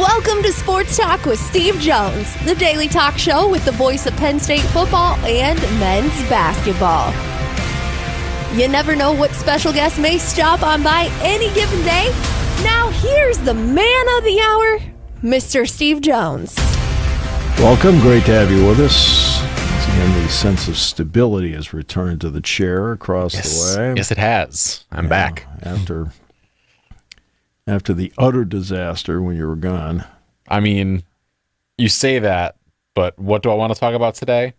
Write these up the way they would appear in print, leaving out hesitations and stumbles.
Welcome to Sports Talk with Steve Jones, the daily talk show with the voice of Penn State football and men's basketball. You never know what special guest may stop on by any given day. Now here's the man of the hour, Mr. Steve Jones. Welcome. Great to have you with us. Once again, the sense of stability has returned to the chair across the way. Yes, it has. I'm back. After the utter disaster when you were gone. I mean, you say that, but what do I want to talk about today?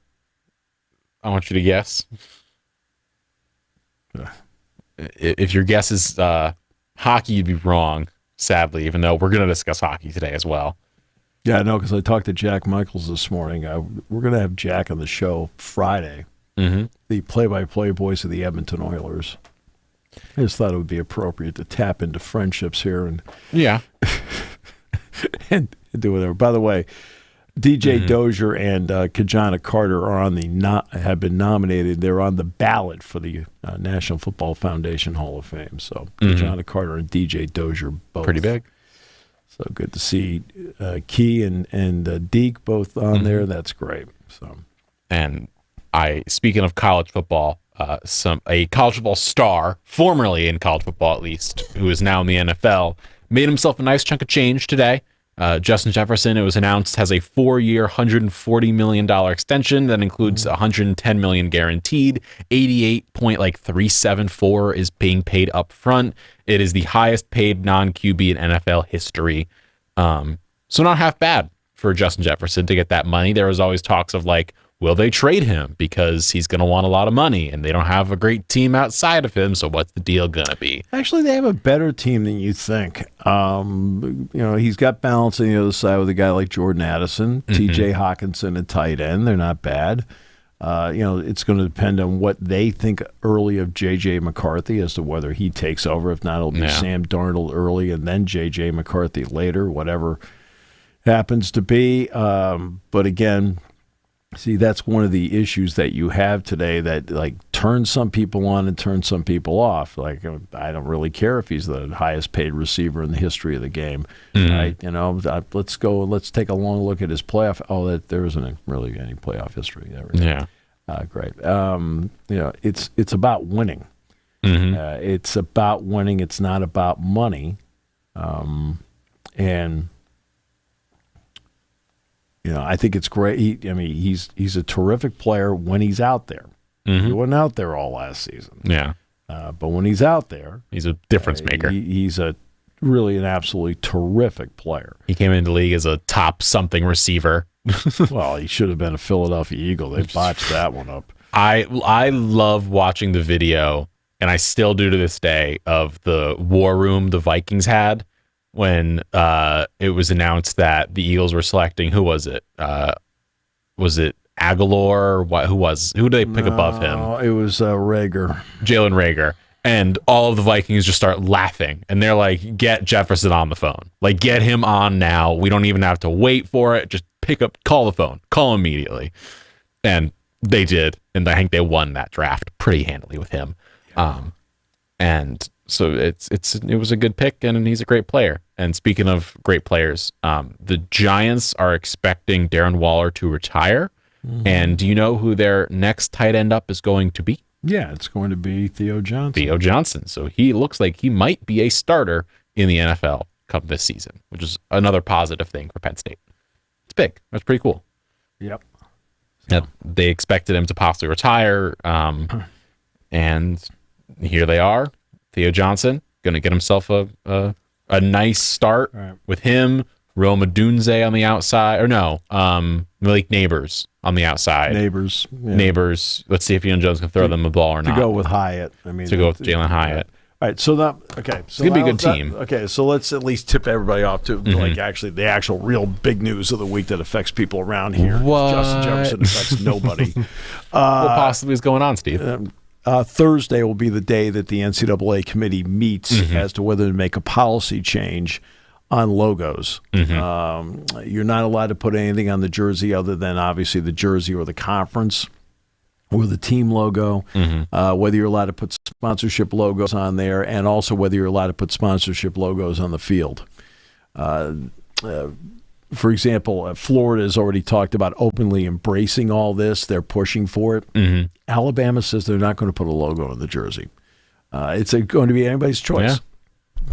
I want you to guess. If your guess is hockey, you'd be wrong, sadly, even though we're going to discuss hockey today as well. Yeah, I know, because I talked to Jack Michaels this morning. We're going to have Jack on the show Friday, the play-by-play voice of the Edmonton Oilers. I just thought it would be appropriate to tap into friendships here and and do whatever. By the way, DJ Dozier and Kajana Carter are have been nominated. They're on the ballot for the National Football Foundation Hall of Fame. So Kajana Carter and DJ Dozier both pretty big. So good to see Key and Deke both on there. That's great. So, and speaking of college football. A college football star, formerly in college football at least, who is now in the NFL, made himself a nice chunk of change today. Justin Jefferson, it was announced, has a 4-year, $140 million extension that includes $110 million guaranteed. 88.374 is being paid up front. It is the highest paid non-QB in NFL history. So not half bad for Justin Jefferson to get that money. There was always talks of will they trade him because he's going to want a lot of money and they don't have a great team outside of him, so what's the deal going to be? Actually, they have a better team than you think. He's got balance on the other side with a guy like Jordan Addison, TJ Hawkinson at tight end. They're not bad. It's going to depend on what they think early of J.J. McCarthy as to whether he takes over. If not, it'll be Sam Darnold early and then J.J. McCarthy later, whatever happens to be. But again, see, that's one of the issues that you have today that turns some people on and turns some people off. I don't really care if he's the highest paid receiver in the history of the game. Right? Let's take a long look at his playoff. Oh, there isn't really any playoff history there. Yeah. Great. It's about winning. It's about winning. It's not about money. I think it's great. He's a terrific player when he's out there. He wasn't out there all last season. Yeah. But when he's out there, he's a difference maker. He's really an absolutely terrific player. He came into the league as a top something receiver. Well, he should have been a Philadelphia Eagle. They botched that one up. I love watching the video, and I still do to this day, of the war room the Vikings had when it was announced that the Eagles were selecting, who was it? Was it Aguilar? Who did they pick above him? It was Rager. Jalen Rager. And all of the Vikings just start laughing. And they're like, get Jefferson on the phone. Get him on now. We don't even have to wait for it. Just call the phone. Call immediately. And they did. And I think they won that draft pretty handily with him. And so it was a good pick, and he's a great player. And speaking of great players, the Giants are expecting Darren Waller to retire. And do you know who their next tight end up is going to be? Yeah, it's going to be Theo Johnson. Theo Johnson. So he looks like he might be a starter in the NFL come this season, which is another positive thing for Penn State. It's big. That's pretty cool. Yep. So. They expected him to possibly retire, and here they are. Theo Johnson going to get himself a nice start with him. Rome Odunze on the outside, or no, Malik Neighbors on the outside. Neighbors. Let's see if Ian Jones can throw them the ball or not. To go with Hyatt. To go with Jalen Hyatt. All right, so that it's gonna be a good team. Okay, so let's at least tip everybody off to actually the actual real big news of the week that affects people around here. What? Justin Jefferson affects nobody. What possibly is going on, Steve? Thursday will be the day that the NCAA committee meets as to whether to make a policy change on logos. You're not allowed to put anything on the jersey other than obviously the jersey or the conference or the team logo, whether you're allowed to put sponsorship logos on there, and also whether you're allowed to put sponsorship logos on the field. for example, Florida has already talked about openly embracing all this. They're pushing for it. Mm-hmm. Alabama says they're not going to put a logo on the jersey. It's going to be anybody's choice. Yeah.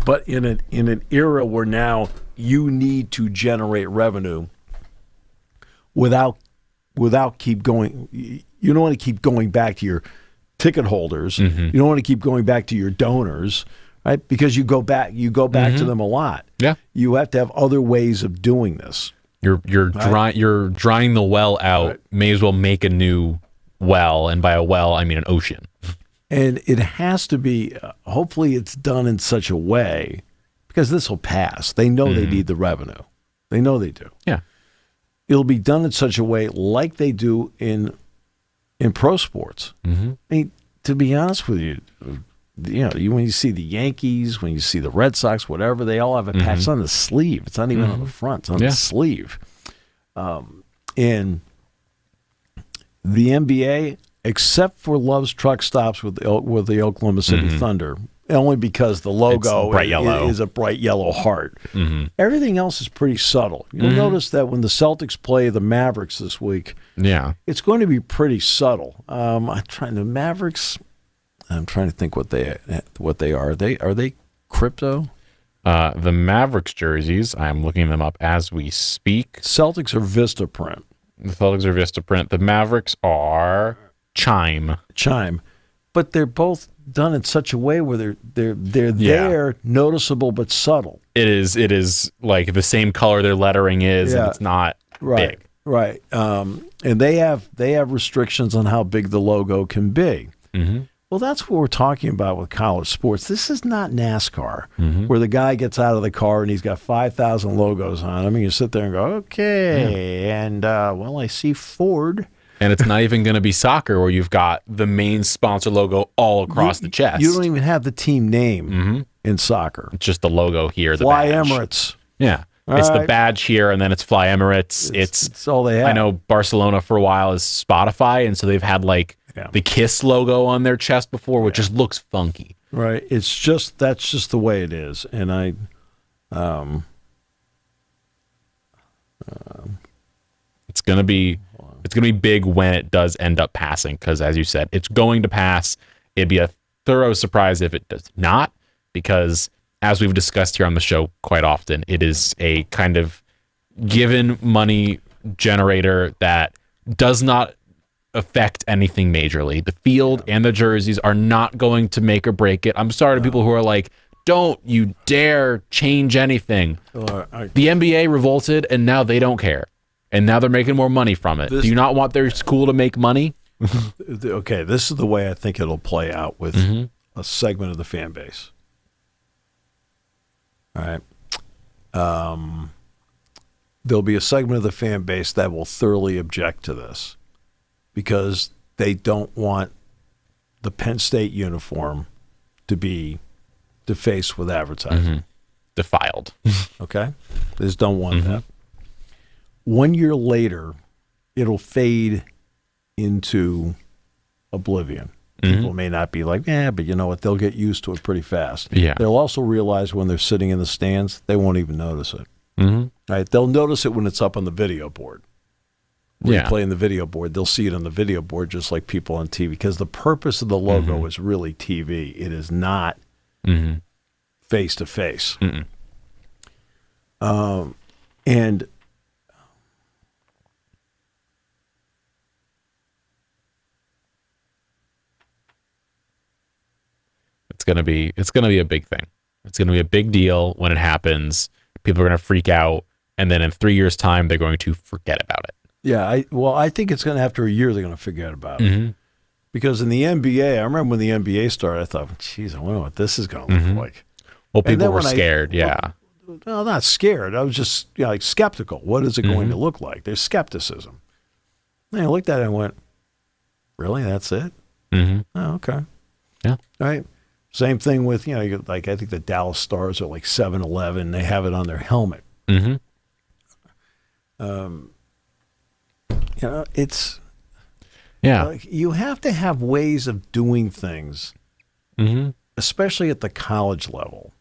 But in an era where now you need to generate revenue without keep going, you don't want to keep going back to your ticket holders. Mm-hmm. You don't want to keep going back to your donors, right? Because you go back to them a lot. Yeah. You have to have other ways of doing this. You're drying the well out. Right. May as well make a new well, and by a well I mean an ocean. And it has to be, hopefully it's done in such a way, because this will pass. They know they need the revenue. They know they do. Yeah. It'll be done in such a way like they do in pro sports. Mm-hmm. I mean, to be honest with you, when you see the Yankees, when you see the Red Sox, whatever, they all have a patch on the sleeve. It's not even on the front. It's on the sleeve. And the NBA, except for Love's truck stops with the Oklahoma City Thunder, only because the logo is a bright yellow heart. Mm-hmm. Everything else is pretty subtle. You'll notice that when the Celtics play the Mavericks this week, it's going to be pretty subtle. I'm trying to think what they are. Are they crypto? The Mavericks jerseys, I'm looking them up as we speak. Celtics are Vistaprint. The Celtics are Vistaprint. The Mavericks are Chime. But they're both done in such a way where they're noticeable but subtle. It is like the same color their lettering is, and it's not big. Right. And they have restrictions on how big the logo can be. Mm-hmm. Well, that's what we're talking about with college sports. This is not NASCAR, where the guy gets out of the car and he's got 5,000 logos on him, and you sit there and go, okay, and I see Ford. And it's not even going to be soccer where you've got the main sponsor logo all across the chest. You don't even have the team name in soccer. It's just the logo here, the Fly badge. Emirates. Yeah. It's the badge here, and then it's Fly Emirates. It's all they have. I know Barcelona for a while is Spotify, and so they've had the KISS logo on their chest before, which just looks funky. Right. That's just the way it is. And it's gonna be big when it does end up passing, because as you said, it's going to pass. It'd be a thorough surprise if it does not, because as we've discussed here on the show quite often, it is a kind of given money generator that does not affect anything majorly. The field and the jerseys are not going to make or break it. I'm sorry to people who are like, don't you dare change anything. The NBA revolted, and now they don't care. And now they're making more money from it. Do you not want their school to make money? Okay, this is the way I think it'll play out with a segment of the fan base. All right. There'll be a segment of the fan base that will thoroughly object to this because they don't want the Penn State uniform to be defaced with advertising. Defiled. Okay? They just don't want that. 1 year later, it'll fade into oblivion. People may not be like, but you know what? They'll get used to it pretty fast. Yeah. They'll also realize when they're sitting in the stands, they won't even notice it. Right? They'll notice it when it's up on the video board. When you play in the video board, they'll see it on the video board just like people on TV, because the purpose of the logo is really TV. It is not face-to-face. And it's gonna be a big thing. It's gonna be a big deal when it happens. People are gonna freak out, and then in 3 years' time, they're going to forget about it. Yeah, I think it's going to, after a year, they're going to forget about it. Because in the NBA, I remember when the NBA started, I thought, geez, I wonder what this is going to look like. Well, people were scared, Well, not scared. I was just skeptical. What is it going to look like? There's skepticism. And I looked at it and went, really? That's it? Oh, okay. Yeah. All right. Same thing with, like I think the Dallas Stars are like 7-Eleven. They have it on their helmet. It's you have to have ways of doing things, especially at the college level,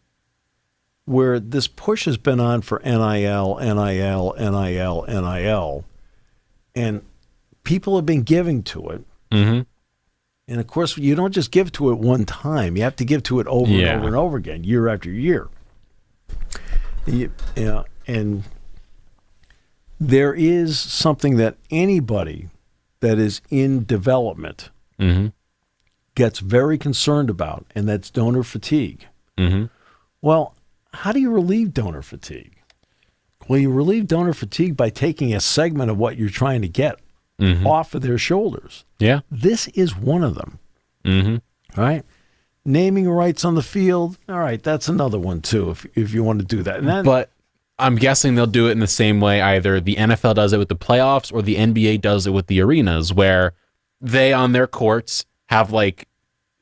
where this push has been on for NIL, NIL, NIL, NIL, and people have been giving to it. Mm-hmm. And, of course, you don't just give to it one time. You have to give to it over and over and over again, year after year. And there is something that anybody that is in development gets very concerned about, and that's donor fatigue. Mm-hmm. Well, how do you relieve donor fatigue? Well, you relieve donor fatigue by taking a segment of what you're trying to get off of their shoulders. Yeah. This is one of them. Mm-hmm. All right. Naming rights on the field. All right. That's another one, too, if you want to do that. But I'm guessing they'll do it in the same way. Either the NFL does it with the playoffs or the NBA does it with the arenas, where they, on their courts, have, like,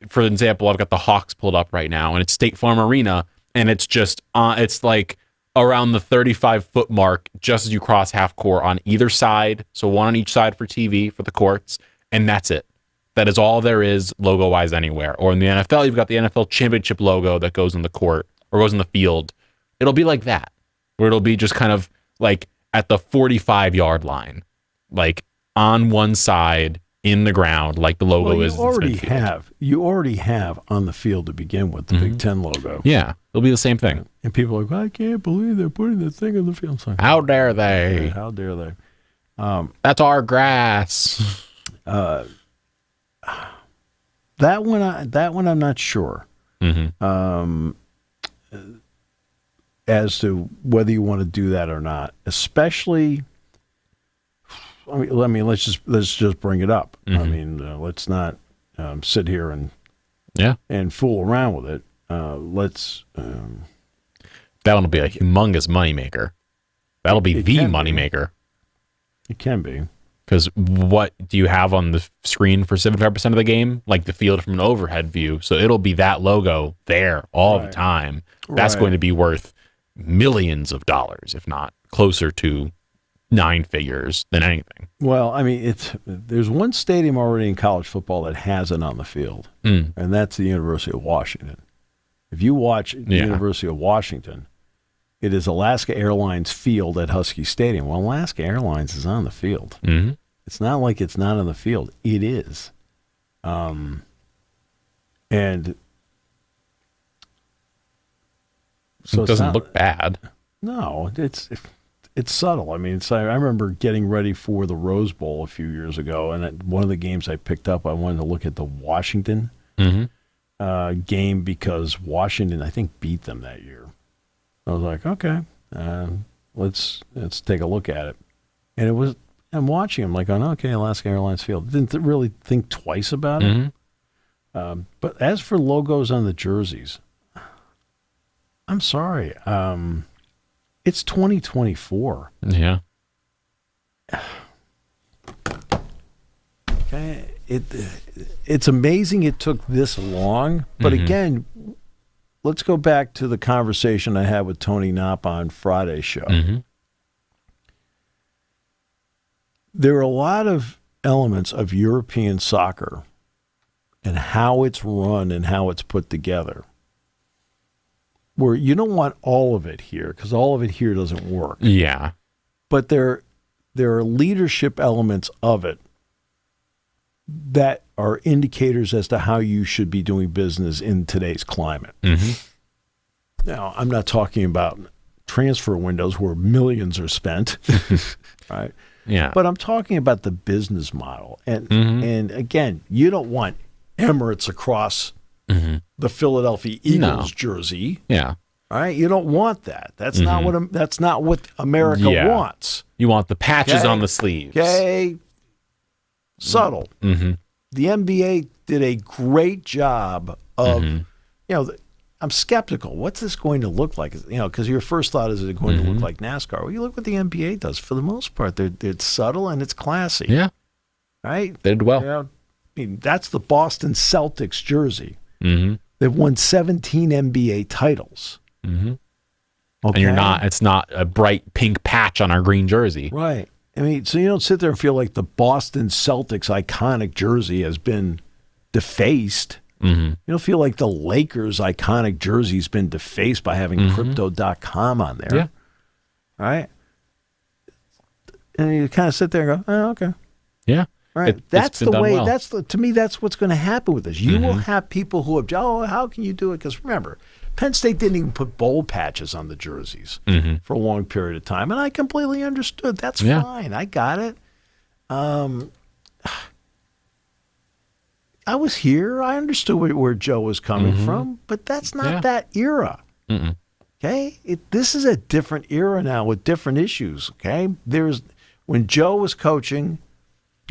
for example, I've got the Hawks pulled up right now, and it's State Farm Arena, and it's just, it's like around the 35-foot mark just as you cross half court on either side. So one on each side for TV for the courts, and that's it. That is all there is logo-wise anywhere. Or in the NFL, you've got the NFL championship logo that goes in the court or goes in the field. It'll be like that, where it'll be just kind of like at the 45-yard line, like on one side in the ground, like the logo is. You already have on the field to begin with the Big Ten logo. Yeah, it'll be the same thing. And people are like, I can't believe they're putting the thing on the field. Like, how dare they? Yeah, how dare they? That's our grass. That one I'm not sure. As to whether you want to do that or not, especially. I mean, let's just bring it up. I mean, let's not sit here and fool around with it. That one will be a humongous moneymaker. That'll be the moneymaker. It can be. Because what do you have on the screen for 75% of the game? Like the field from an overhead view. So it'll be that logo there all the time. That's going to be worth millions of dollars, if not closer to 9 figures than anything. Well, I mean, there's one stadium already in college football that has it on the field, and that's the University of Washington. If you watch the University of Washington, it is Alaska Airlines Field at Husky Stadium. Well, Alaska Airlines is on the field. It's not like it's not on the field. It is. And so it doesn't look bad. No, it's subtle. I mean, I remember getting ready for the Rose Bowl a few years ago, and at one of the games I picked up, I wanted to look at the Washington game because Washington, I think, beat them that year. I was like, okay, let's take a look at it. And I'm watching them like, okay, Alaska Airlines Field. Didn't really think twice about it. But as for logos on the jerseys, I'm sorry. It's 2024. Yeah. Okay. It's amazing it took this long. But again, let's go back to the conversation I had with Tony Knopp on Friday's show. There are a lot of elements of European soccer and how it's run and how it's put together where you don't want all of it here because all of it here doesn't work. Yeah. But there are leadership elements of it that are indicators as to how you should be doing business in today's climate. Now, I'm not talking about transfer windows where millions are spent, right? Yeah. But I'm talking about the business model. And again, you don't want Emirates across the Philadelphia Eagles jersey. Yeah. All right, you don't want that. That's not what America wants. You want the patches on the sleeves. Okay. Subtle. The NBA did a great job of, I'm skeptical. What's this going to look like? Because your first thought is it going to look like NASCAR? Well, you look what the NBA does. For the most part, it's subtle and it's classy. Yeah. Right? They did well. I mean, that's the Boston Celtics jersey. They've won 17 NBA titles. Okay? And it's not a bright pink patch on our green jersey. Right. I mean, so you don't sit there and feel like the Boston Celtics iconic jersey has been defaced. You don't feel like the Lakers' iconic jersey's been defaced by having Crypto.com on there. Yeah. Right? And you kind of sit there and go, oh, okay. Yeah. Right. That's the way, to me, that's what's going to happen with this. You will have people who have, how can you do it? Because remember, Penn State didn't even put bowl patches on the jerseys for a long period of time. And I completely understood. That's fine. I got it. I was here. I understood where Joe was coming from, but that's not that era. Okay? This is a different era now with different issues. Okay? When Joe was coaching,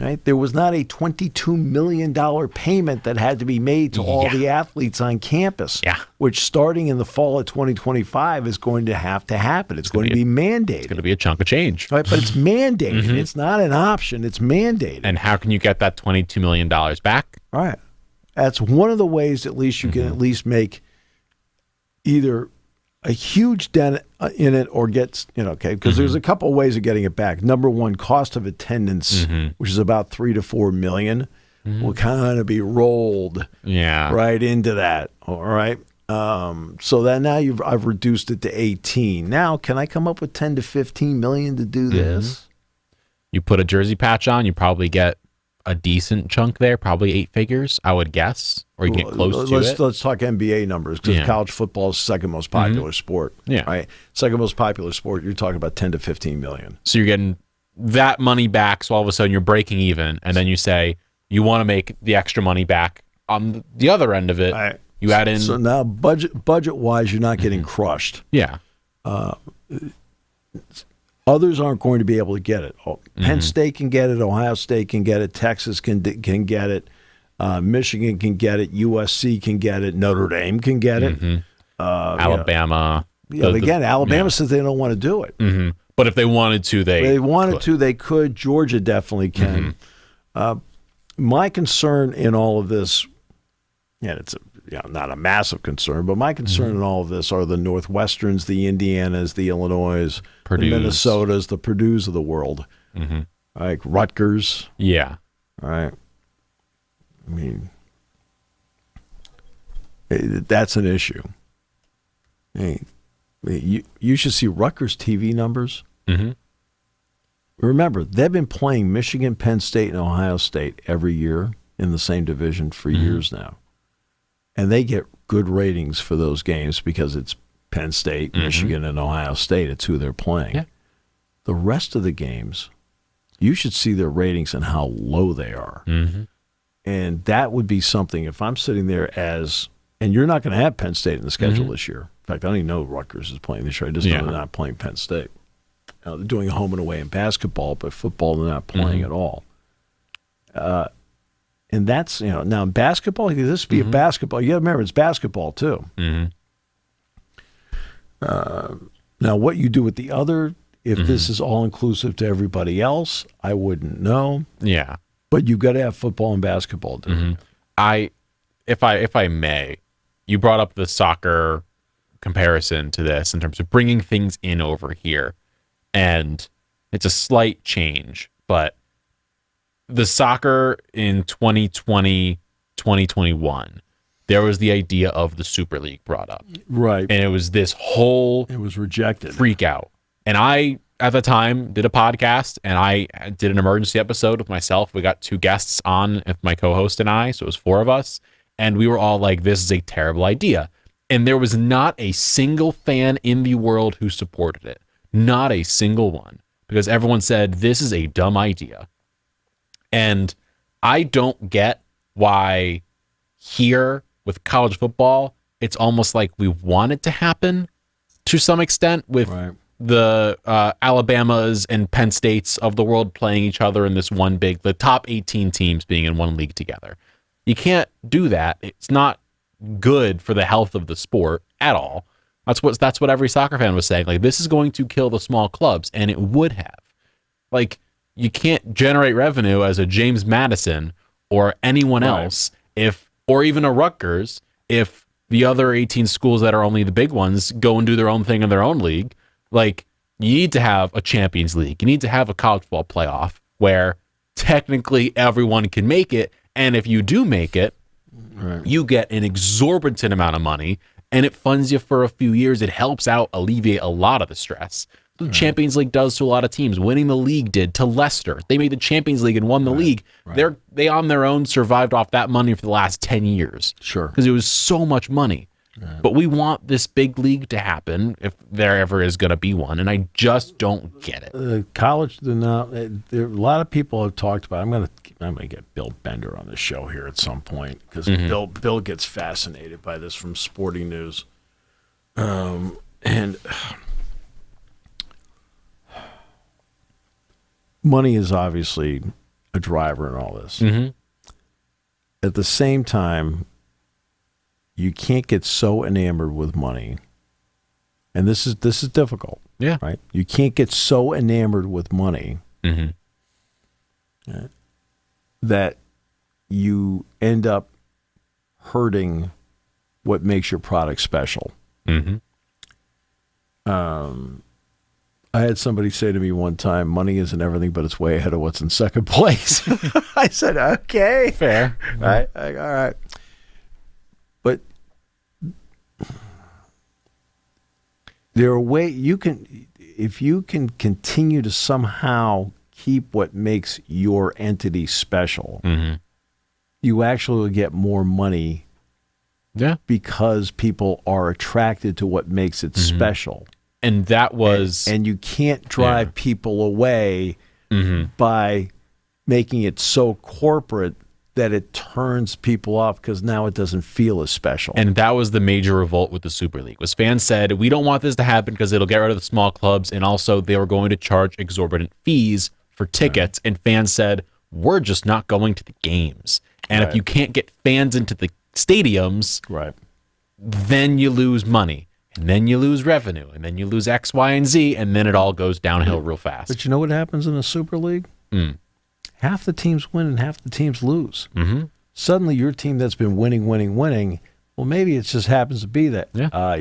right, there was not a $22 million payment that had to be made to all the athletes on campus, which starting in the fall of 2025 is going to have to happen. It's going to be mandated. It's going to be a chunk of change. Right, but it's mandated. It's not an option. It's mandated. And how can you get that $22 million back? All right. That's one of the ways at least you can at least make either a huge dent in it or get, because there's a couple of ways of getting it back. Number one, cost of attendance, which is about $3 to $4 million, will kind of be rolled right into that. All right. So that now I've reduced it to 18. Now, can I come up with 10 to 15 million to do this? You put a jersey patch on, you probably get a decent chunk there, probably 8 figures, I would guess, or you get close to it. Let's talk NBA numbers, because college football is the second most popular sport. Right? Second most popular sport, you're talking about 10 to 15 million. So you're getting that money back, so all of a sudden you're breaking even, and then you say you want to make the extra money back on the other end of it. Right. You add in... So now, budget-wise, you're not getting crushed. Yeah. Others aren't going to be able to get it. Penn State can get it. Ohio State can get it. Texas can get it. Michigan can get it. USC can get it. Notre Dame can get it. Alabama. Again, Alabama says they don't want to do it. But if they wanted to, they could. Georgia definitely can. My concern in all of this, it's not a massive concern, but my concern in all of this are the Northwesterns, the Indianas, the Illinois, the Minnesotas, the Purdues of the world, like Rutgers. Yeah. All right. I mean, that's an issue. Hey, you should see Rutgers TV numbers. Remember, they've been playing Michigan, Penn State, and Ohio State every year in the same division for years now. And they get good ratings for those games because it's Penn State, Michigan, and Ohio State. It's who they're playing. Yeah. The rest of the games, you should see their ratings and how low they are. And that would be something, if I'm sitting there and you're not going to have Penn State in the schedule this year. In fact, I don't even know Rutgers is playing this year. I just know they're not playing Penn State. They're doing a home and away in basketball, but football they're not playing at all. And that's, now in basketball, this would be a basketball. You got to remember, it's basketball too. Now, what you do with the other, if this is all inclusive to everybody else, I wouldn't know. Yeah. But you've got to have football and basketball. If I may, you brought up the soccer comparison to this in terms of bringing things in over here. And it's a slight change, but the soccer in 2020, 2021, there was the idea of the Super League brought up. Right. And it was this whole... It was rejected. Freak out. And I, at the time, did a podcast, and I did an emergency episode with myself. We got 2 guests on, my co-host and I, so it was 4 of us. And we were all like, this is a terrible idea. And there was not a single fan in the world who supported it. Not a single one. Because everyone said, this is a dumb idea. And I don't get why here with college football, it's almost like we want it to happen to some extent with the Alabamas and Penn States of the world playing each other in this one the top 18 teams being in one league together. You can't do that. It's not good for the health of the sport at all. That's what every soccer fan was saying. Like, this is going to kill the small clubs, and it would have. Like, you can't generate revenue as a James Madison or anyone else or even a Rutgers if the other 18 schools that are only the big ones go and do their own thing in their own league. Like, you need to have a Champions League. You need to have a college football playoff where technically everyone can make it. And if you do make it, Right. You get an exorbitant amount of money, and it funds you for a few years. It helps out alleviate a lot of the stress. The Champions League does to a lot of teams. Winning the league did to Leicester. They made the Champions League and won the league. Right. They on their own survived off that money for the last 10 years. Sure. Because it was so much money. Right. But we want this big league to happen if there ever is going to be one, and I just don't get it. College, there a lot of people have talked about. I'm going to get Bill Bender on the show here at some point because Bill gets fascinated by this from Sporting News, and money is obviously a driver in all this. Mm-hmm. At the same time, you can't get so enamored with money, and this is difficult. Yeah, right. You can't get so enamored with money that you end up hurting what makes your product special. Mm-hmm. I had somebody say to me one time, money isn't everything, but it's way ahead of what's in second place. I said, okay. Fair. Right? All right. But there are ways you can, if you can continue to somehow keep what makes your entity special, you actually will get more money because people are attracted to what makes it special. And that was... And you can't drive people away by making it so corporate that it turns people off because now it doesn't feel as special. And that was the major revolt with the Super League. Was fans said, we don't want this to happen because it'll get rid of the small clubs, and also they were going to charge exorbitant fees for tickets, and fans said, we're just not going to the games. And if you can't get fans into the stadiums, then you lose money. And then you lose revenue, and then you lose X, Y, and Z, and then it all goes downhill real fast. But you know what happens in the Super League? Half the teams win and half the teams lose. Suddenly your team that's been winning, well, maybe it just happens to be that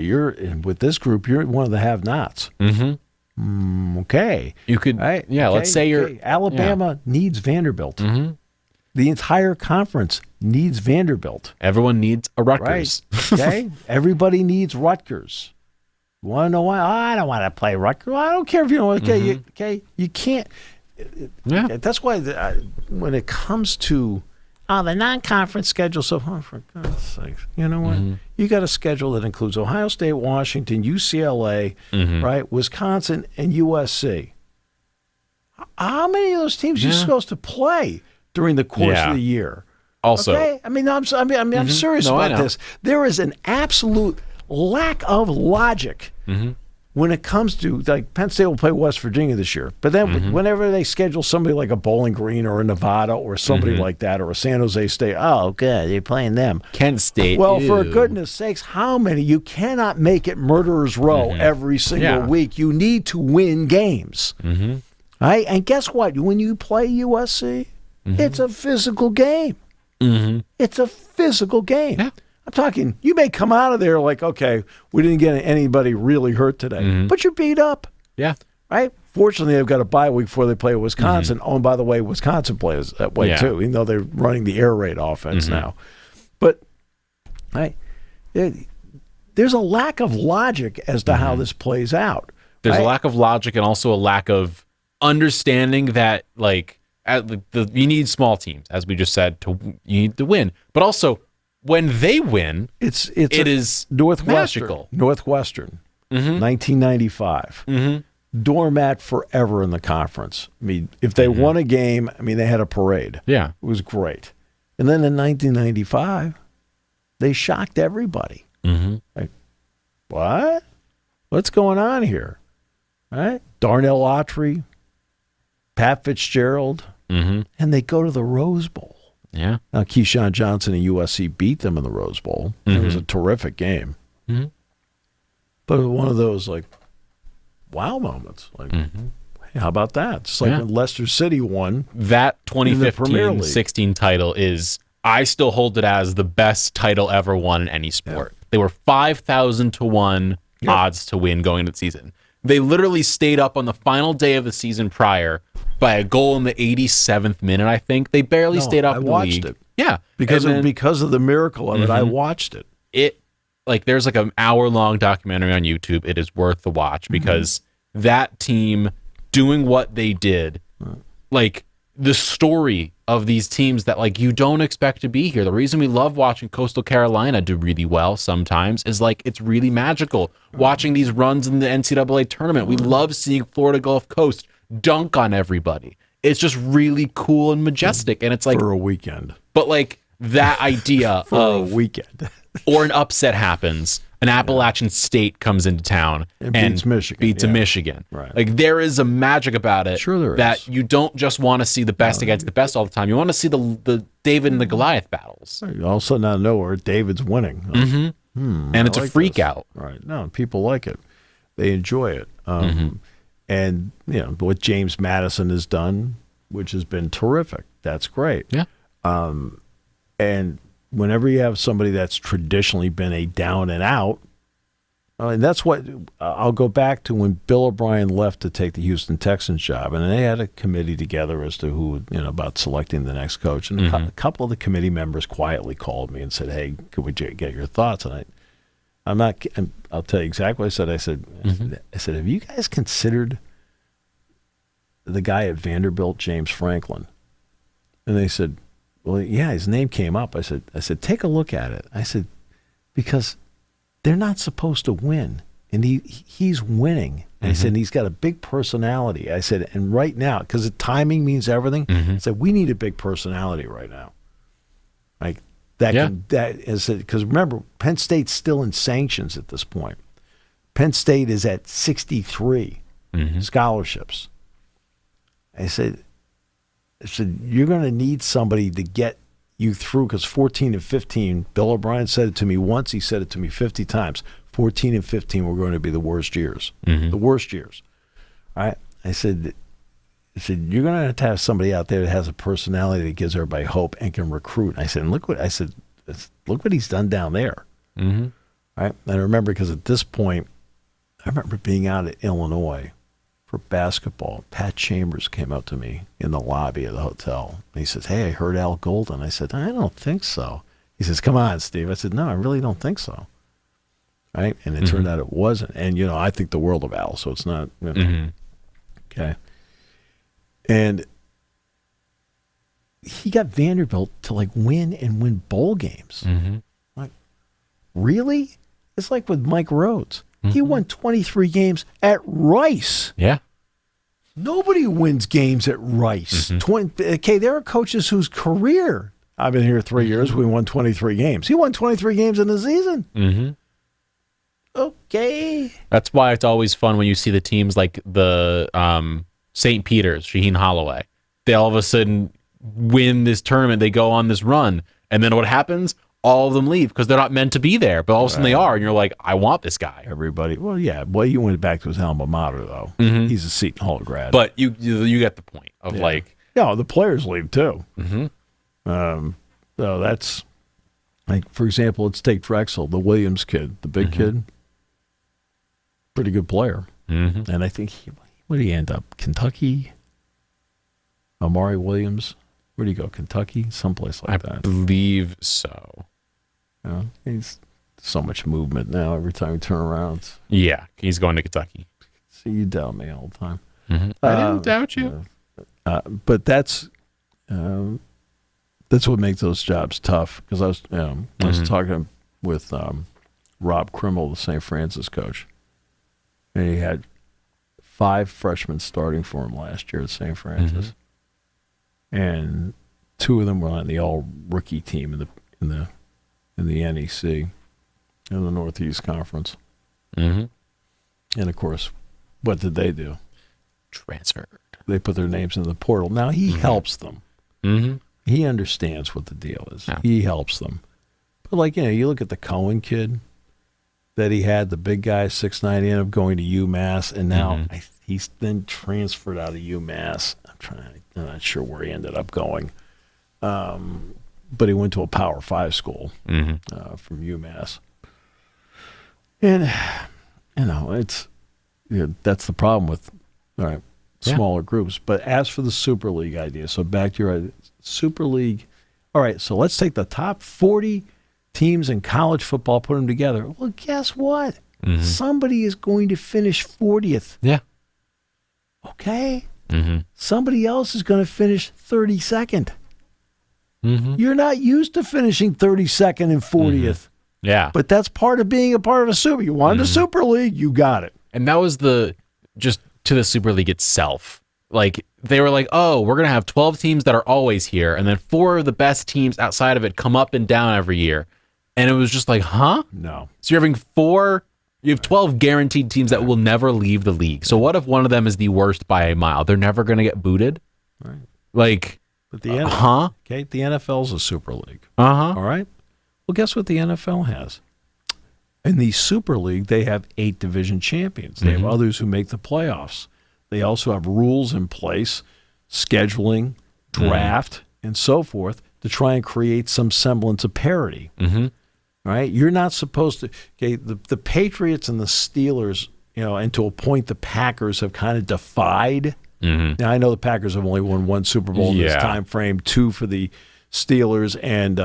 you're with this group, you're one of the have-nots. Okay. You could, let's say you're... Alabama needs Vanderbilt. The entire conference needs Vanderbilt. Everyone needs a Rutgers. Right. Okay? Everybody needs Rutgers. You want to know why? Oh, I don't want to play Rutgers. Well, I don't care if you don't. Okay, you can't. That's why when it comes to the non-conference schedule, so for God's sakes, you know what? You got a schedule that includes Ohio State, Washington, UCLA, right, Wisconsin, and USC. How many of those teams are you supposed to play during the course of the year? Also, okay? I mean, I'm serious about this. There is an absolute lack of logic when it comes to, like, Penn State will play West Virginia this year, but then whenever they schedule somebody like a Bowling Green or a Nevada or somebody like that or a San Jose State, oh, okay, they're playing them. Kent State. Well, for goodness sakes, how many? You cannot make it Murderer's Row every single week. You need to win games. Right? And guess what? When you play USC, it's a physical game. It's a physical game. Yeah. I'm talking, you may come out of there like, okay, we didn't get anybody really hurt today, but you're beat up. Yeah. Right? Fortunately, they've got a bye week before they play Wisconsin. Oh, and by the way, Wisconsin plays that way too, even though they're running the air raid offense now. But there's a lack of logic as to how this plays out. There's a lack of logic and also a lack of understanding that, like, you need small teams, as we just said, you need to win. But also, when they win, it is magical. Northwestern, 1995. Doormat forever in the conference. I mean, if they won a game, I mean, they had a parade. Yeah. It was great. And then in 1995, they shocked everybody. Like, what? What's going on here? Right? Darnell Autry, Pat Fitzgerald, and they go to the Rose Bowl. Yeah. Now, Keyshawn Johnson and USC beat them in the Rose Bowl. It was a terrific game. But it was one of those, like, wow moments. Like, hey, how about that? It's like when Leicester City won. That 2015-16 title I still hold it as the best title ever won in any sport. They were 5,000 to 1 odds to win going into the season. They literally stayed up on the final day of the season prior by a goal in the 87th minute, I think. They barely stayed up I in the watched league. it. Yeah. Because of the miracle of it, I watched it. There's like an hour-long documentary on YouTube. It is worth the watch because that team doing what they did, like the story of these teams that like you don't expect to be here. The reason we love watching Coastal Carolina do really well sometimes is like it's really magical. Watching these runs in the NCAA tournament, we love seeing Florida Gulf Coast dunk on everybody. It's just really cool and majestic, and it's like for a weekend. But like that idea for of a weekend, or an upset happens, an Appalachian State comes into town and beats Michigan. Michigan. Right. Like there is a magic about it. Sure there that is. you don't just want to see the best against the best all the time. You want to see the David and the Goliath battles. All of a sudden, out of nowhere, David's winning. And it's a freak out. Right. No, people like it. They enjoy it. And, what James Madison has done, which has been terrific. That's great. Yeah. And whenever you have somebody that's traditionally been a down and out, and that's what I'll go back to when Bill O'Brien left to take the Houston Texans job, and they had a committee together as to who, about selecting the next coach. And a couple of the committee members quietly called me and said, "Hey, could we get your thoughts?" And I'll tell you exactly what I said. I said, "Have you guys considered the guy at Vanderbilt, James Franklin?" And they said, "Well, yeah, his name came up." I said, "Take a look at it." I said, "Because they're not supposed to win, and he's winning." And I said, "He's got a big personality." I said, "And right now, because the timing means everything." I said, "We need a big personality right now, like because remember, Penn State's still in sanctions at this point. Penn State is at 63 scholarships." I said, "You're going to need somebody to get you through, because 14 and 15, Bill O'Brien said it to me once, he said it to me 50 times. 14 and 15 were going to be the worst years. The worst years." All right? I said, "You're going to have somebody out there that has a personality that gives everybody hope and can recruit." I said, look what he's done down there. Right? And I remember, because at this point, I remember being out at Illinois for basketball. Pat Chambers came up to me in the lobby of the hotel. And he says, "Hey, I heard Al Golden." I said, "I don't think so." He says, "Come on, Steve." I said, "No, I really don't think so." Right? And it turned out it wasn't. And, I think the world of Al, so it's not, Okay. And he got Vanderbilt to win bowl games. Like, really? It's like with Mike Rhodes. He won 23 games at Rice. Yeah. Nobody wins games at Rice. There are coaches whose career, I've been here 3 years, we won 23 games. He won 23 games in the season. Okay. That's why it's always fun when you see the teams like the St. Peter's, Shaheen Holloway. They all of a sudden win this tournament. They go on this run. And then what happens? All of them leave because they're not meant to be there. But all of a sudden they are. And you're like, I want this guy. Everybody. Well, yeah. Well, you went back to his alma mater, though. He's a Seton Hall grad. But you get the point of Yeah, the players leave, too. So that's, for example, let's take Drexel, the Williams kid, the big kid. Pretty good player. And I think, where did he end up? Kentucky? Amari Williams? Where did he go? Kentucky? Someplace like that. I believe so. He's so much movement now every time you turn around. Yeah, he's going to Kentucky. See, you doubt me all the time. I didn't doubt you. But that's what makes those jobs tough. Because I was talking with Rob Krimmel, the St. Francis coach, and he had 5 freshmen starting for him last year at St. Francis, and 2 of them were on the all-rookie team in the NEC, in the Northeast Conference. And of course, what did they do? Transferred. They put their names in the portal. Now he helps them. He understands what the deal is. Yeah. He helps them. But you look at the Cohen kid that he had, the big guy, 6'9", ended up going to UMass, and now he's then transferred out of UMass. I'm not sure where he ended up going. But he went to a Power 5 school from UMass. And, that's the problem with smaller groups. But as for the Super League idea, so back to your idea, Super League. All right, so let's take the top 40 teams in college football, put them together. Well, guess what? Somebody is going to finish 40th. Yeah. Okay? Somebody else is going to finish 32nd. You're not used to finishing 32nd and 40th. Yeah. But that's part of being a part of a Super. You wanted a Super League, you got it. And that was just to the Super League itself. Like, they were like, oh, we're going to have 12 teams that are always here, and then 4 of the best teams outside of it come up and down every year. And it was just like, huh? No. So you're having you have 12 guaranteed teams that will never leave the league. So what if one of them is the worst by a mile? They're never going to get booted? Right. Like, but the Okay, the NFL's a Super League. All right? Well, guess what the NFL has? In the Super League, they have 8 division champions. They have others who make the playoffs. They also have rules in place, scheduling, draft, and so forth, to try and create some semblance of parity. Right? You're not supposed to. Okay, the Patriots and the Steelers, and to a point, the Packers have kind of defied. Now I know the Packers have only won 1 Super Bowl in this time frame, 2 for the Steelers, and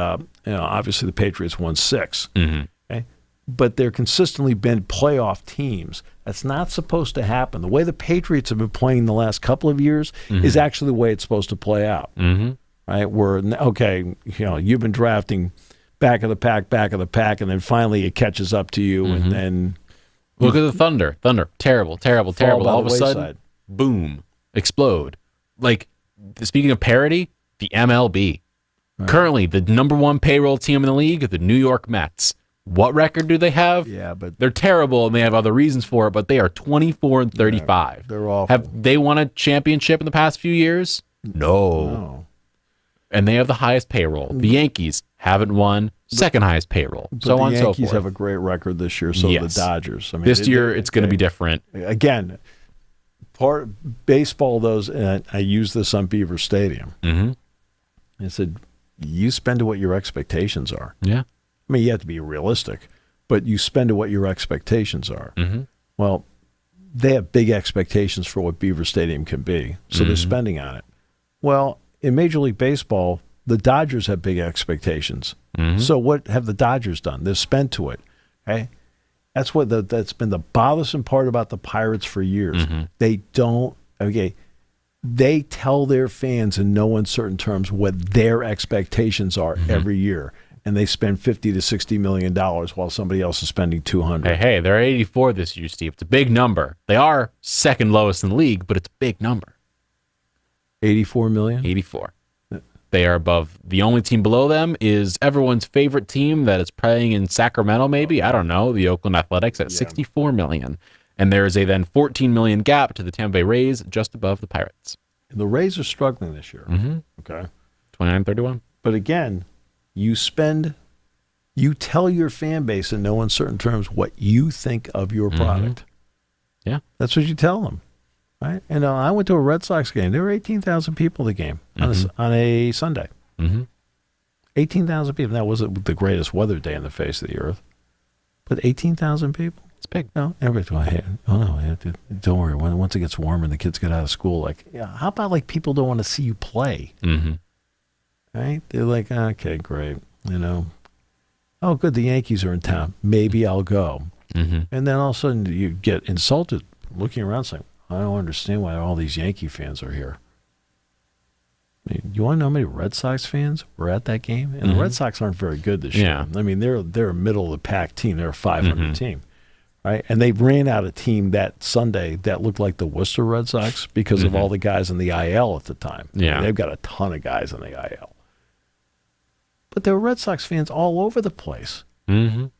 obviously the Patriots won 6. Okay? But they're consistently been playoff teams. That's not supposed to happen. The way the Patriots have been playing the last couple of years is actually the way it's supposed to play out. Right? Where, okay, you've been drafting back of the pack, and then finally it catches up to you, and then... Look at the Thunder. Terrible. All of a sudden, boom, explode. Like, speaking of parity, the MLB. Right. Currently, the number 1 payroll team in the league are the New York Mets. What record do they have? Yeah, but they're terrible, and they have other reasons for it, but they are 24-35. Yeah, they're awful. Have they won a championship in the past few years? No. And they have the highest payroll. The Yankees haven't won, second highest payroll, so on and so forth. The Yankees have a great record this year, so do the Dodgers. I mean, this year, it's going to be different. Again, baseball, and I use this on Beaver Stadium. I said, you spend to what your expectations are. Yeah. I mean, you have to be realistic, but you spend to what your expectations are. Well, they have big expectations for what Beaver Stadium can be, so they're spending on it. Well, in Major League Baseball, the Dodgers have big expectations. So what have the Dodgers done? They've spent to it. Okay? That's been the bothersome part about the Pirates for years. They don't. Okay. They tell their fans in no uncertain terms what their expectations are every year, and they spend $50 to $60 million while somebody else is spending $200. Hey, they're 84 this year, Steve. It's a big number. They are second lowest in the league, but it's a big number. 84 million? 84. They are above. The only team below them is everyone's favorite team that is playing in Sacramento, maybe. I don't know. The Oakland Athletics at 64 million. And there is a then 14 million gap to the Tampa Bay Rays, just above the Pirates. The Rays are struggling this year. Okay. 29-31. But again, you tell your fan base in no uncertain terms what you think of your product. Yeah. That's what you tell them. Right? And I went to a Red Sox game. There were 18,000 people at the game on a Sunday. 18,000 people. That wasn't the greatest weather day on the face of the earth. But 18,000 people? It's big. No, everybody's going, hey, don't worry. Once it gets warmer and the kids get out of school, how about people don't want to see you play? Right? They're like, okay, great. Oh, good, the Yankees are in town. Maybe I'll go. And then all of a sudden you get insulted, looking around saying, I don't understand why all these Yankee fans are here. I mean, you want to know how many Red Sox fans were at that game? And the Red Sox aren't very good this year. I mean, they're a middle-of-the-pack team. They're a 500 team. Right? And they ran out a team that Sunday that looked like the Worcester Red Sox because of all the guys in the IL at the time. Yeah. I mean, they've got a ton of guys in the IL. But there were Red Sox fans all over the place in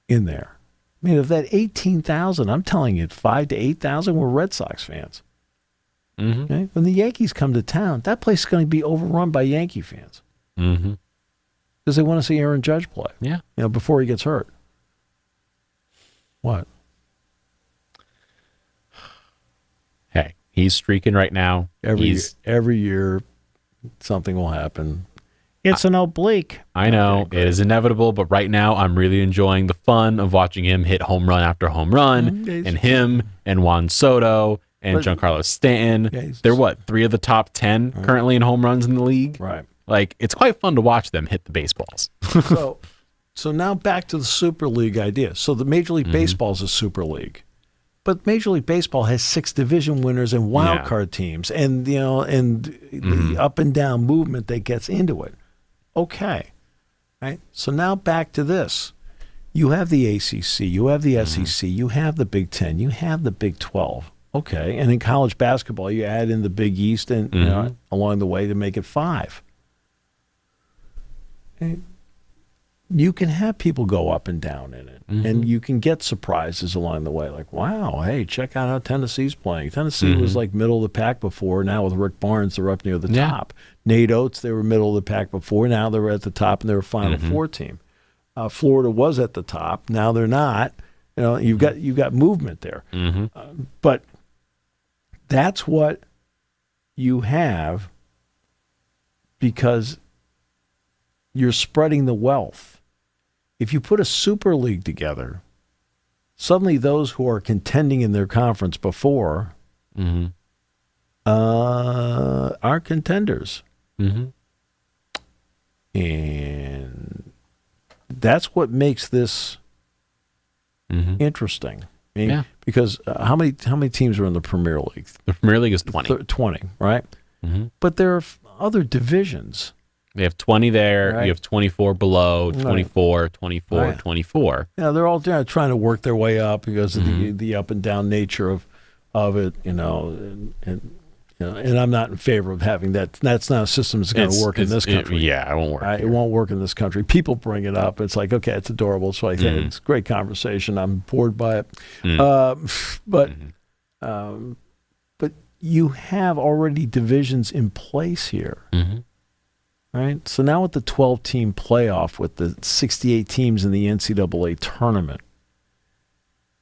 there. I mean, of that 18,000, I'm telling you, 5,000 to 8,000 were Red Sox fans. Okay? When the Yankees come to town, that place is going to be overrun by Yankee fans. Because they want to see Aaron Judge play. Yeah. Before he gets hurt. What? Hey, he's streaking right now. Every year, something will happen. It's an oblique. I know it is inevitable, but right now I'm really enjoying the fun of watching him hit home run after home run, and him and Juan Soto and Giancarlo Stanton. They're what, 3 of the top 10 currently in home runs in the league? Right. Like, it's quite fun to watch them hit the baseballs. So now back to the Super League idea. So the Major League Baseball is a Super League. But Major League Baseball has 6 division winners and wild card teams, and the up and down movement that gets into it. Okay, right. So now back to this: you have the ACC, you have the SEC, you have the Big Ten, you have the Big 12. Okay, and in college basketball, you add in the Big East and along the way to make it 5. And you can have people go up and down in it, and you can get surprises along the way. Like, wow, hey, check out how Tennessee's playing. Tennessee was like middle of the pack before. Now with Rick Barnes, they're up near the top. Nate Oates, they were middle of the pack before. Now they're at the top, and they're a Final Four team. Florida was at the top. Now they're not. You've got movement there. But that's what you have because you're spreading the wealth. If you put a Super League together, suddenly those who are contending in their conference before are contenders. And that's what makes this interesting. I mean, because how many teams are in the Premier League? The Premier League is 20. 20, right? But there are other divisions. They have 20 there. Right. You have 24 below, 24, 24, 24. Yeah, they're all trying to work their way up because of the up and down nature of it, and I'm not in favor of having that. That's not a system that's going to work in this country. It won't work. It won't work in this country. People bring it up. It's like, okay, it's adorable. So I think it's a great conversation. I'm bored by it. But you have already divisions in place here. Right? So now with the 12-team playoff, with the 68 teams in the NCAA tournament,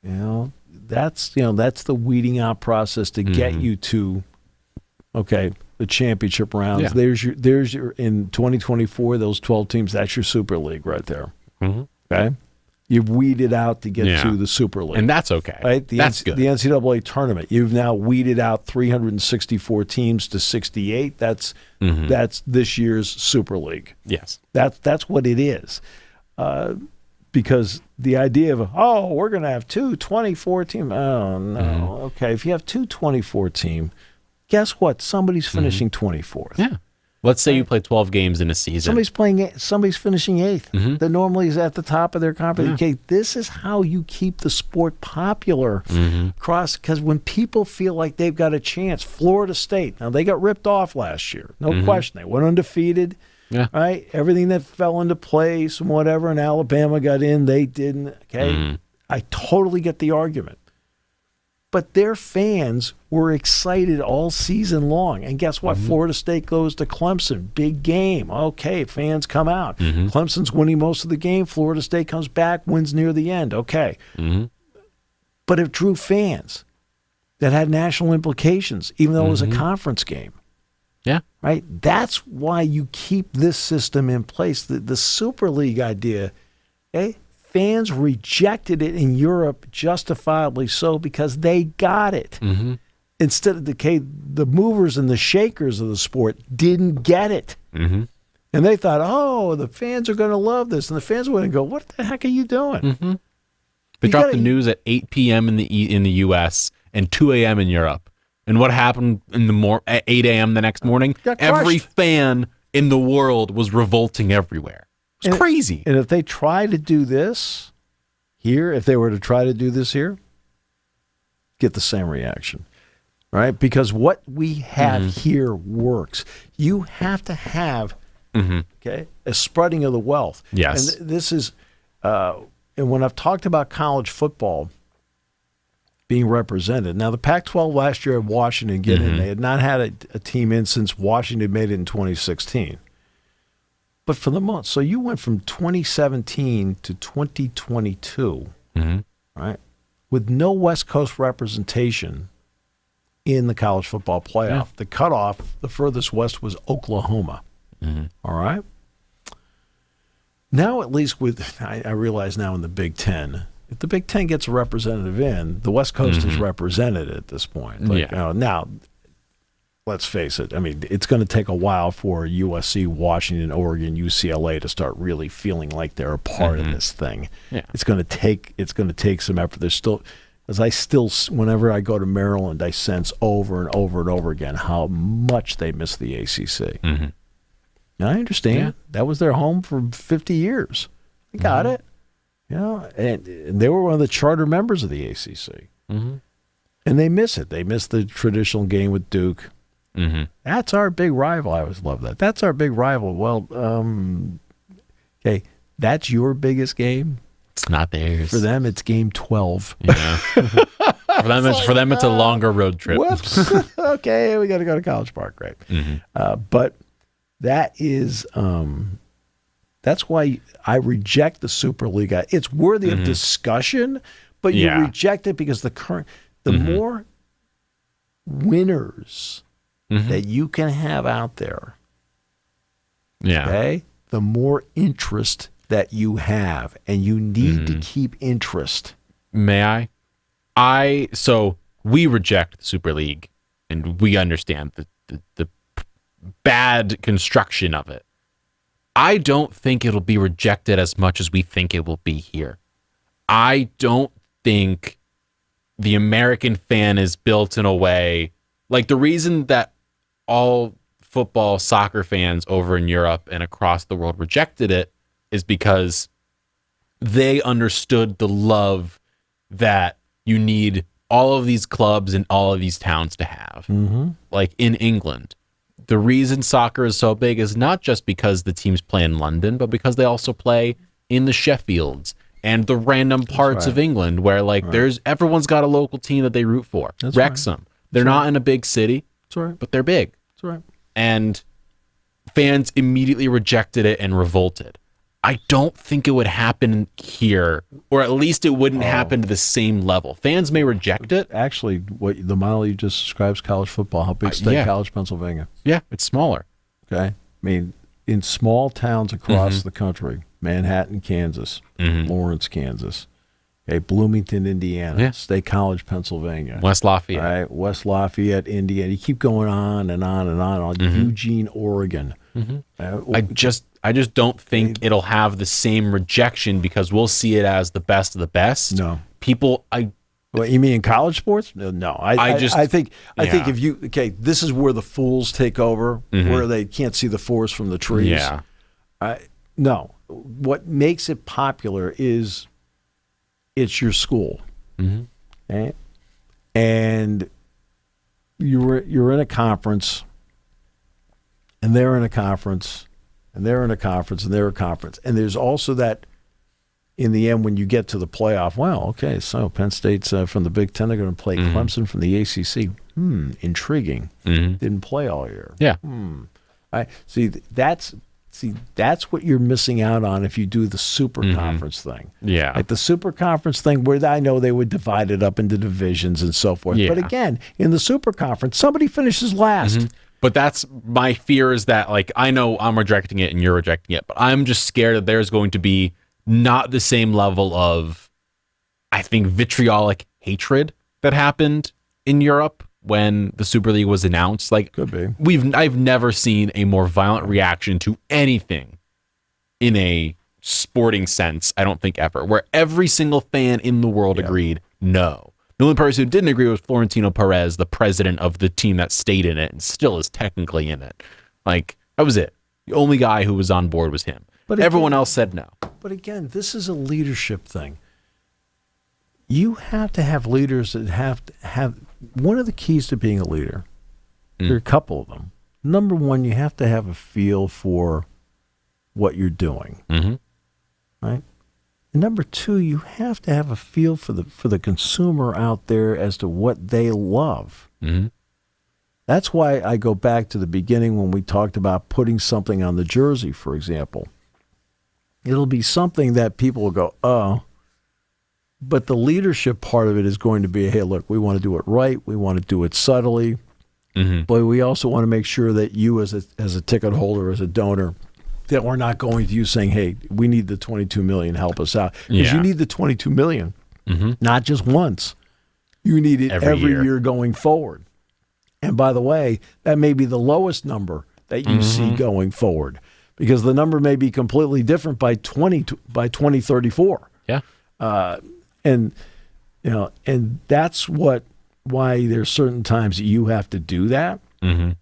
that's the weeding out process to get you to, the championship rounds. Yeah. There's your in 2024, those 12 teams. That's your Super League right there. Okay. You've weeded out to get to the Super League. And that's okay. Right? That's good. The NCAA tournament, you've now weeded out 364 teams to 68. That's this year's Super League. Yes. That's what it is. Because the idea of, we're going to have 2 24 teams. Oh, no. Okay, if you have 2 24 team, guess what? Somebody's finishing 24th. Yeah. Let's say you play 12 games in a season. Somebody's finishing 8th. That normally is at the top of their conference. Okay, this is how you keep the sport popular because when people feel like they've got a chance, Florida State, now they got ripped off last year, no question. They went undefeated, right? Everything that fell into place and whatever, and Alabama got in, they didn't. Okay, I totally get the argument. But their fans were excited all season long. And guess what? Florida State goes to Clemson. Big game. Okay, fans come out. Clemson's winning most of the game. Florida State comes back, wins near the end. Okay. But it drew fans that had national implications, even though it was a conference game. Yeah. Right? That's why you keep this system in place. The Super League idea, fans rejected it in Europe, justifiably so, because they got it. Instead of the movers and the shakers of the sport didn't get it. And they thought, the fans are going to love this. And the fans went and go, what the heck are you doing? They dropped the news at 8 p.m. in the U.S. and 2 a.m. in Europe. And what happened at 8 a.m. the next morning? Every fan in the world was revolting everywhere. It's crazy. And if they try to do this here, get the same reaction, right? Because what we have here works. You have to have, a spreading of the wealth. Yes. And this is, and when I've talked about college football being represented, now the Pac-12 last year had Washington get in. They had not had a team in since Washington made it in 2016. But for the month, so you went from 2017 to 2022, right, with no West Coast representation in the college football playoff. The cutoff, the furthest west was Oklahoma. All right? Now, at least I realize now in the Big Ten, if the Big Ten gets a representative in, the West Coast is represented at this point. Now, let's face it. I mean, it's going to take a while for USC, Washington, Oregon, UCLA to start really feeling like they're a part of this thing. Yeah. It's going to take some effort. There's still, whenever I go to Maryland, I sense over and over and over again how much they miss the ACC. And I understand. Yeah. That was their home for 50 years. They got it. And they were one of the charter members of the ACC. And they miss it. They miss the traditional game with Duke. That's our big rival. I always love that. That's our big rival. Well, okay, that's your biggest game. It's not theirs. For them, it's game 12. Yeah. For them, it's a longer road trip. Whoops. Okay, we got to go to College Park, right? But that is, that's why I reject the Super League. It's worthy of discussion, but you reject it because the more winners that you can have out there, okay, the more interest that you have, and you need to keep interest. May I? So we reject the Super League, and we understand the bad construction of it. I don't think it'll be rejected as much as we think it will be here. I don't think the American fan is built in a way, like the reason that all football, soccer fans over in Europe and across the world rejected it is because they understood the love that you need all of these clubs in all of these towns to have. Like in England, the reason soccer is so big is not just because the teams play in London, but because they also play in the Sheffields and the random parts of England where everyone's got a local team that they root for. Wrexham. They're not in a big city, but they're big. That's right. And fans immediately rejected it and revolted. I don't think it would happen here, or at least it wouldn't happen to the same level. Fans may reject it. Actually, what the model you just describes college football. How big is State College, Pennsylvania? Yeah, it's smaller. Okay. I mean, in small towns across the country, Manhattan, Kansas, Lawrence, Kansas, okay, Bloomington, Indiana, State College, Pennsylvania, West Lafayette. Right, West Lafayette, Indiana. You keep going on and on and on. Eugene, Oregon. I just don't think it'll have the same rejection because we'll see it as the best of the best. No. People, What you mean in college sports? No. I think if you this is where the fools take over, where they can't see the forest from the trees. Yeah. No. What makes it popular is it's your school. Okay? And you're in a conference, and they're in a conference, and they're in a conference, and they're a conference. And there's also that, in the end, when you get to the playoff, so Penn State's from the Big Ten, they're going to play Clemson from the ACC. Intriguing. Didn't play all year. Yeah. That's what you're missing out on if you do the super conference thing. Yeah. Like the super conference thing, where I know they would divide it up into divisions and so forth. Yeah. But again, in the super conference, somebody finishes last. But that's my fear is that, I know I'm rejecting it and you're rejecting it, but I'm just scared that there's going to be not the same level of, I think, vitriolic hatred that happened in Europe when the Super League was announced. Could be. I've never seen a more violent reaction to anything in a sporting sense, I don't think ever, where every single fan in the world agreed no. The only person who didn't agree was Florentino Perez, the president of the team that stayed in it and still is technically in it. That was it. The only guy who was on board was him. But everyone else said no. But again, this is a leadership thing. You have to have leaders that have to have, one of the keys to being a leader, there are a couple of them. Number one, you have to have a feel for what you're doing. Right? And number two, you have to have a feel for the consumer out there as to what they love. That's why I go back to the beginning when we talked about putting something on the jersey, for example. It'll be something that people will go, oh, but the leadership part of it is going to be, hey, look, we want to do it right. We want to do it subtly. But we also want to make sure that you as a ticket holder, as a donor, that we're not going to you saying, hey, we need the $22 million, help us out. Because you need the $22 million, not just once. You need it every year going forward. And by the way, that may be the lowest number that you see going forward, because the number may be completely different by 2034. Yeah. And that's why there's certain times that you have to do that. And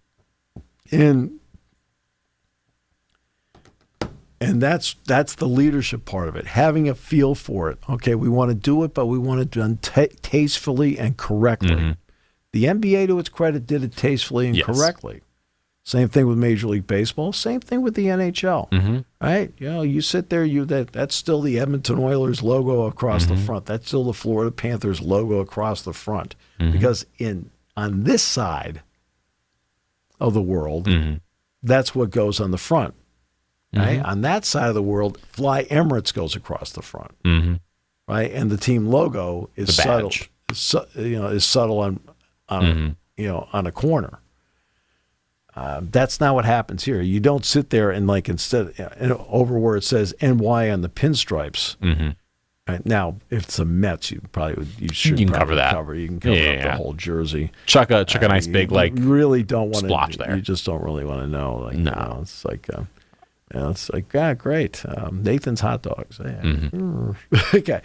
that's the leadership part of it, having a feel for it. Okay, we want to do it, but we want it done tastefully and correctly. The NBA, to its credit, did it tastefully and correctly. Same thing with Major League Baseball. Same thing with the NHL. Right? You sit there. That's still the Edmonton Oilers logo across the front. That's still the Florida Panthers logo across the front. Because on this side of the world, that's what goes on the front. Right? On that side of the world, Fly Emirates goes across the front. Right? And the team logo is subtle. Is subtle on a corner. That's not what happens here. You don't sit there and instead over where it says NY on the pinstripes. Right, now, if it's the Mets, you should cover that. You can cover up the whole jersey. Chuck a nice big you really don't want splotch there. You just don't really want to know. It's like. It's like, great. Nathan's hot dogs. Yeah. Okay.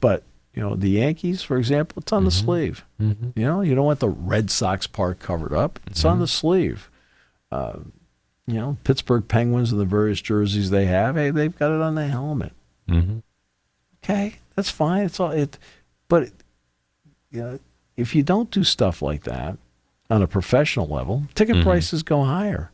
But, the Yankees, for example, it's on the sleeve. You don't want the Red Sox part covered up. It's on the sleeve. Pittsburgh Penguins and the various jerseys they have, hey, they've got it on the helmet. Okay, that's fine. It's all it. But, if you don't do stuff like that on a professional level, ticket prices go higher.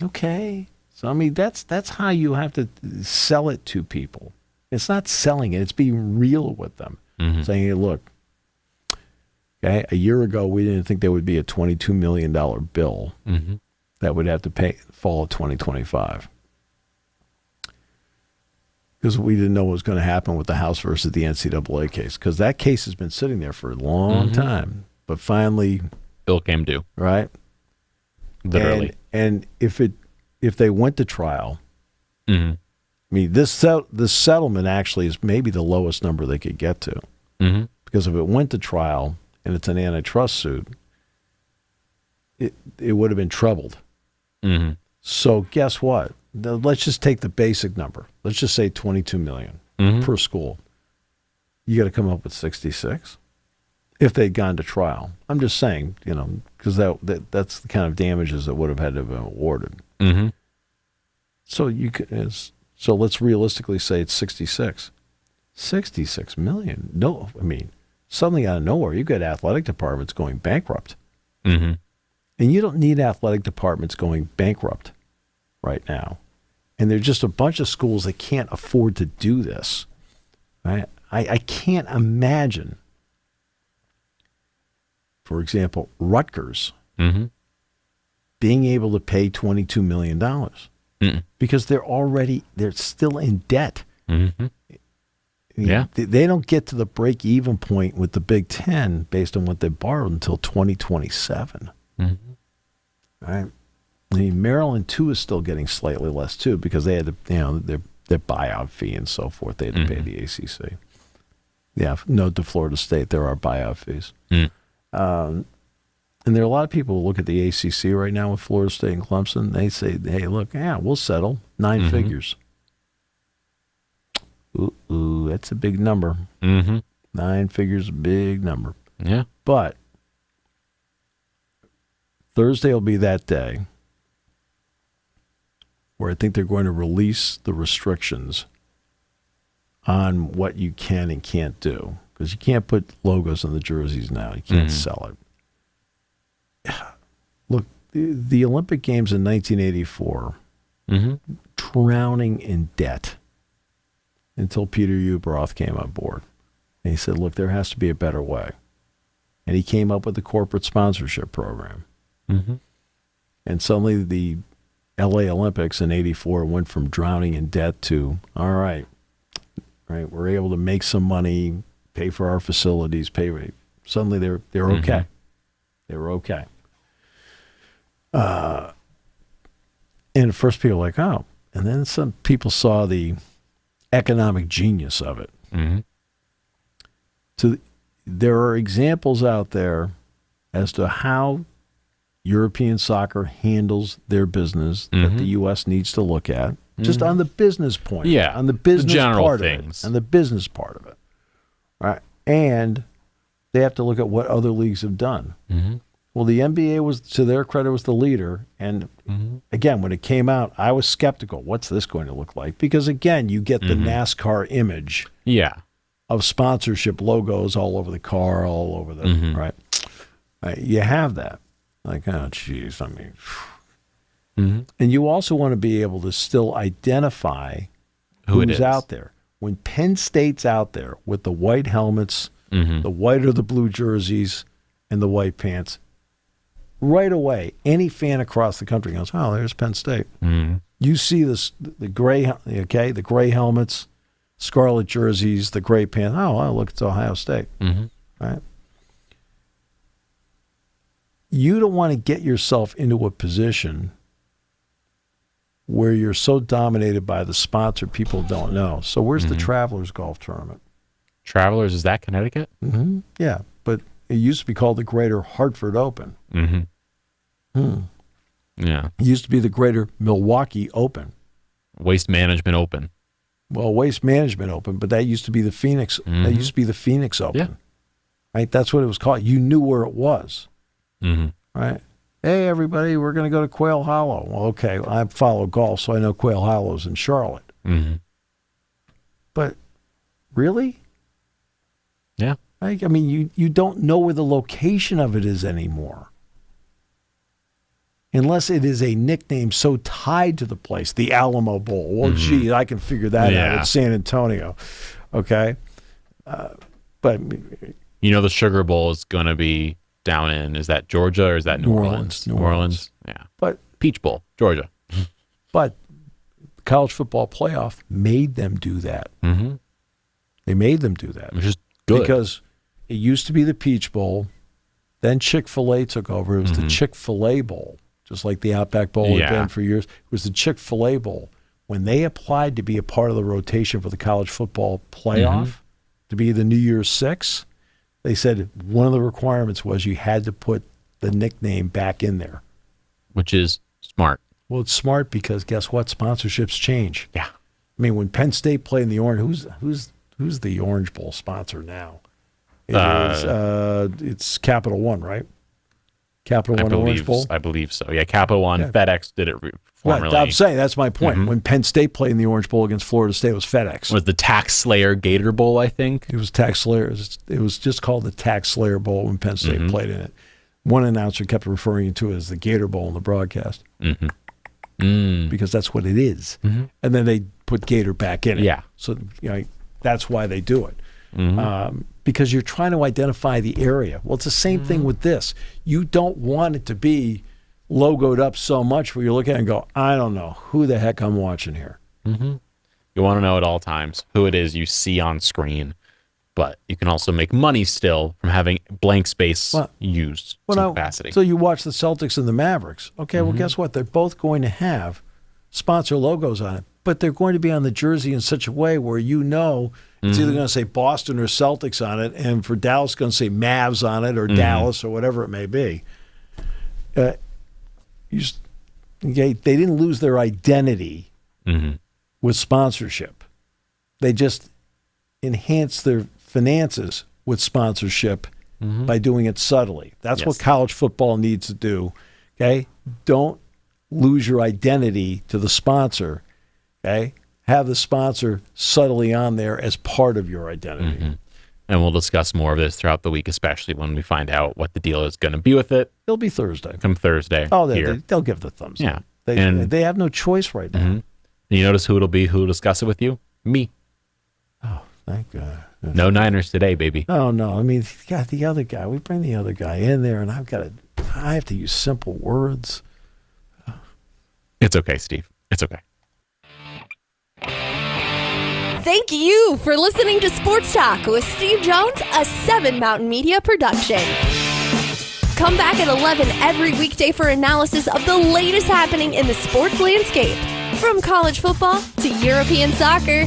Okay. So, I mean, that's how you have to sell it to people. It's not selling it. It's being real with them. Saying, hey, look, okay, a year ago, we didn't think there would be a $22 million bill that would have to pay fall of 2025. Because we didn't know what was going to happen with the House versus the NCAA case. Because that case has been sitting there for a long time. But finally... bill came due. Right? Literally. And if they went to trial, I mean, this settlement actually is maybe the lowest number they could get to. Because if it went to trial and it's an antitrust suit, it would have been troubled. So guess what? Let's just take the basic number. Let's just say $22 million per school. You got to come up with 66. If they'd gone to trial, I'm just saying, because that's the kind of damages that would have had to have been awarded. So so let's realistically say it's 66. 66 million. No, I mean, suddenly out of nowhere, you've got athletic departments going bankrupt. And you don't need athletic departments going bankrupt right now. And there's just a bunch of schools that can't afford to do this. Right? I can't imagine, for example, Rutgers being able to pay $22 million because they're still in debt. They don't get to the break-even point with the Big Ten based on what they borrowed until 2027. Right? I mean, Maryland, too, is still getting slightly less, too, because they had to, their buyout fee and so forth. They had to pay the ACC. Yeah, note to Florida State, there are buyout fees. And there are a lot of people who look at the ACC right now with Florida State and Clemson. They say, hey, look, we'll settle 9 figures. Ooh, that's a big number. 9 figures, a big number. Yeah. But Thursday will be that day where I think they're going to release the restrictions on what you can and can't do. Because you can't put logos on the jerseys now. You can't sell it. Look, the Olympic Games in 1984, drowning in debt until Peter Ueberroth came on board. And he said, look, there has to be a better way. And he came up with the corporate sponsorship program. And suddenly the LA Olympics in 84 went from drowning in debt to, all right, we're able to make some money, pay for our facilities, suddenly they're okay. They were okay. And at first people were like, oh. And then some people saw the economic genius of it. Mm-hmm. So there are examples out there as to how European soccer handles their business that the U.S. needs to look at, just on the business point. Yeah, on the business general part things. of it. On the business part of it. All right. And they have to look at what other leagues have done. Mm-hmm. Well, the NBA was, to their credit, was the leader. And again, when it came out, I was skeptical. What's this going to look like? Because again, you get the NASCAR image of sponsorship logos all over the car, all over the, right? You have that. Like, oh, geez, I mean. And you also want to be able to still identify who's out there. When Penn State's out there with the white helmets, the white or the blue jerseys, and the white pants, right away, any fan across the country goes, oh, there's Penn State. You see this, the gray helmets, scarlet jerseys, the gray pants. Oh, look, it's Ohio State. Right? You don't want to get yourself into a position where you're so dominated by the sponsor people don't know. So where's the Travelers Golf Tournament? Travelers, is that Connecticut? Yeah, but it used to be called the Greater Hartford Open. Yeah. It used to be the Greater Milwaukee Open. Waste Management Open. Well, Waste Management Open, but that used to be the Phoenix. That used to be the Phoenix Open. Yeah. Right? That's what it was called. You knew where it was. Right? Hey, everybody, we're going to go to Quail Hollow. Well, okay, I follow golf, so I know Quail Hollow's in Charlotte. But really? Yeah. I mean, you don't know where the location of it is anymore. Unless it is a nickname so tied to the place, the Alamo Bowl. Well, gee, I can figure that out. It's San Antonio. Okay? But you know the Sugar Bowl is going to be down in, is that Georgia or is that New Orleans? New Orleans. Yeah. But Peach Bowl, Georgia. But the college football playoff made them do that. They made them do that. Which is good. Because it used to be the Peach Bowl. Then Chick-fil-A took over. It was the Chick-fil-A Bowl, just like the Outback Bowl had been for years. It was the Chick-fil-A Bowl. When they applied to be a part of the rotation for the college football playoff, to be the New Year's Six, they said one of the requirements was you had to put the nickname back in there. Which is smart. Well, it's smart because guess what? Sponsorships change. Yeah. I mean, when Penn State played in the Orange, who's the Orange Bowl sponsor now? It's Capital One, right? Capital One Orange Bowl? I believe so. Yeah, Capital One. Yeah. FedEx did it formerly. Right, I'm saying that's my point. When Penn State played in the Orange Bowl against Florida State, it was FedEx. It was the Tax Slayer Gator Bowl, I think. It was Tax Slayer. It was just called the Tax Slayer Bowl when Penn State played in it. One announcer kept referring to it as the Gator Bowl in the broadcast. Because that's what it is. And then they put Gator back in it. Yeah. So that's why they do it. Because you're trying to identify the area. Well, it's the same thing with this. You don't want it to be logoed up so much where you look at it and go, I don't know who the heck I'm watching here. You want to know at all times who it is you see on screen, but you can also make money still from having blank space used to capacity. So you watch the Celtics and the Mavericks. Okay, well, guess what? They're both going to have sponsor logos on it, but they're going to be on the jersey in such a way where it's either going to say Boston or Celtics on it, and for Dallas, it's going to say Mavs on it or Dallas or whatever it may be. They didn't lose their identity with sponsorship. They just enhanced their finances with sponsorship by doing it subtly. That's what college football needs to do. Okay? Don't lose your identity to the sponsor. Okay? Have the sponsor subtly on there as part of your identity. And we'll discuss more of this throughout the week, especially when we find out what the deal is going to be with it. It'll be Thursday. Come Thursday. Oh, they'll give the thumbs up. They have no choice right now. And you notice who it'll be, who will discuss it with you? Me. Oh, thank God. No Niners today, baby. Oh, no. I mean, God, the other guy. We bring the other guy in there, and I have to use simple words. It's okay, Steve. It's okay. Thank you for listening to Sports Talk with Steve Jones, a 7 Mountain Media production. Come back at 11 every weekday for analysis of the latest happening in the sports landscape. From college football to European soccer,